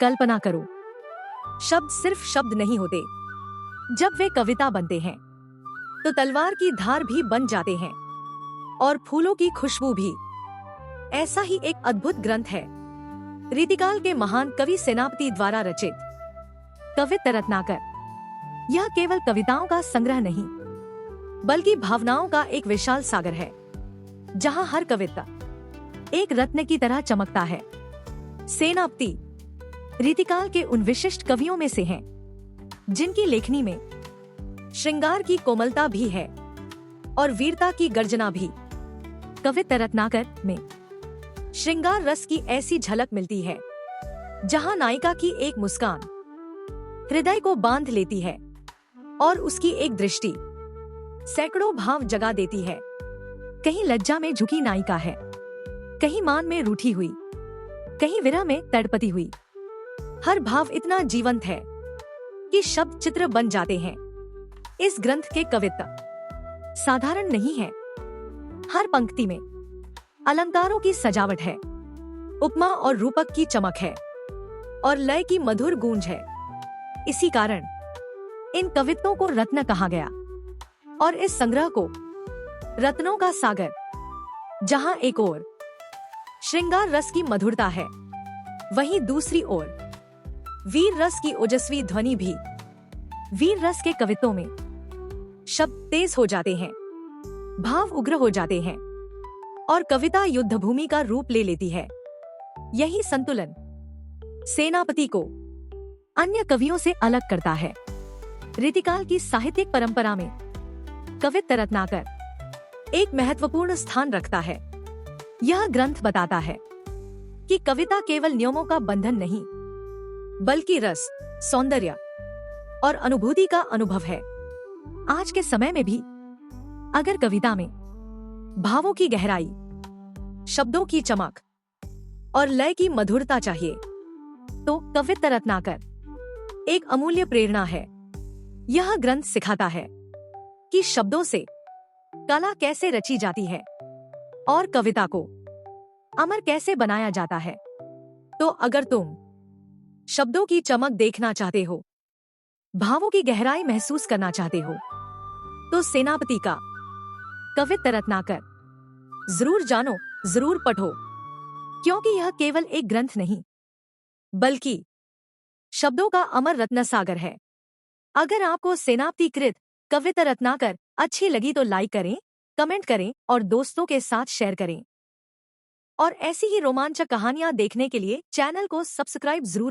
कल्पना करो, शब्द सिर्फ शब्द नहीं होते। जब वे कविता बनते हैं तो तलवार की धार भी बन जाते हैं और फूलों की खुशबू भी। ऐसा ही एक अद्भुत ग्रंथ है रीतिकाल के महान कवि सेनापति द्वारा रचित कवित्त रत्नाकर। यह केवल कविताओं का संग्रह नहीं, बल्कि भावनाओं का एक विशाल सागर है, जहां हर कविता एक रत्न की तरह चमकता है। सेनापति रीतिकाल के उन विशिष्ट कवियों में से हैं, जिनकी लेखनी में श्रृंगार की कोमलता भी है और वीरता की गर्जना भी। कवित्त रत्नाकर में श्रृंगार रस की ऐसी झलक मिलती है, जहां नायिका की एक मुस्कान हृदय को बांध लेती है और उसकी एक दृष्टि सैकड़ों भाव जगा देती है। कहीं लज्जा में झुकी नायिका है, कहीं मान में रूठी हुई, कहीं विरह में तड़पती हुई। हर भाव इतना जीवंत है कि शब्द चित्र बन जाते हैं। इस ग्रंथ के कविता साधारण नहीं है। हर पंक्ति में अलंकारों की सजावट है, उपमा और रूपक की चमक है और लय की मधुर गूंज है। इसी कारण इन कवित्तों को रत्न कहा गया और इस संग्रह को रत्नों का सागर, जहां एक ओर श्रृंगार रस की मधुरता है, वहीं दूसरी ओर वीर रस की ओजस्वी ध्वनि भी। वीर रस के कवित्तों में शब्द तेज हो जाते हैं, भाव उग्र हो जाते हैं और कविता युद्ध भूमि का रूप ले लेती है। यही संतुलन सेनापति को अन्य कवियों से अलग करता है। रीतिकाल की साहित्यिक परंपरा में कवित्त रत्नाकर एक महत्वपूर्ण स्थान रखता है। यह ग्रंथ बताता है कि कविता केवल नियमों का बंधन नहीं, बल्कि रस, सौंदर्य और अनुभूति का अनुभव है। आज के समय में भी अगर कविता में भावों की गहराई, शब्दों की चमक और लय की मधुरता चाहिए, तो कवित्त रत्नाकर एक अमूल्य प्रेरणा है। यह ग्रंथ सिखाता है कि शब्दों से कला कैसे रची जाती है और कविता को अमर कैसे बनाया जाता है। तो अगर तुम शब्दों की चमक देखना चाहते हो, भावों की गहराई महसूस करना चाहते हो, तो सेनापति का कवित्त रत्नाकर जरूर जानो, जरूर पढ़ो, क्योंकि यह केवल एक ग्रंथ नहीं, बल्कि शब्दों का अमर रत्न सागर है। अगर आपको सेनापति कृत कवित्त रत्नाकर अच्छी लगी तो लाइक करें, कमेंट करें और दोस्तों के साथ शेयर करें। और ऐसी ही रोमांचक कहानियां देखने के लिए चैनल को सब्सक्राइब जरूर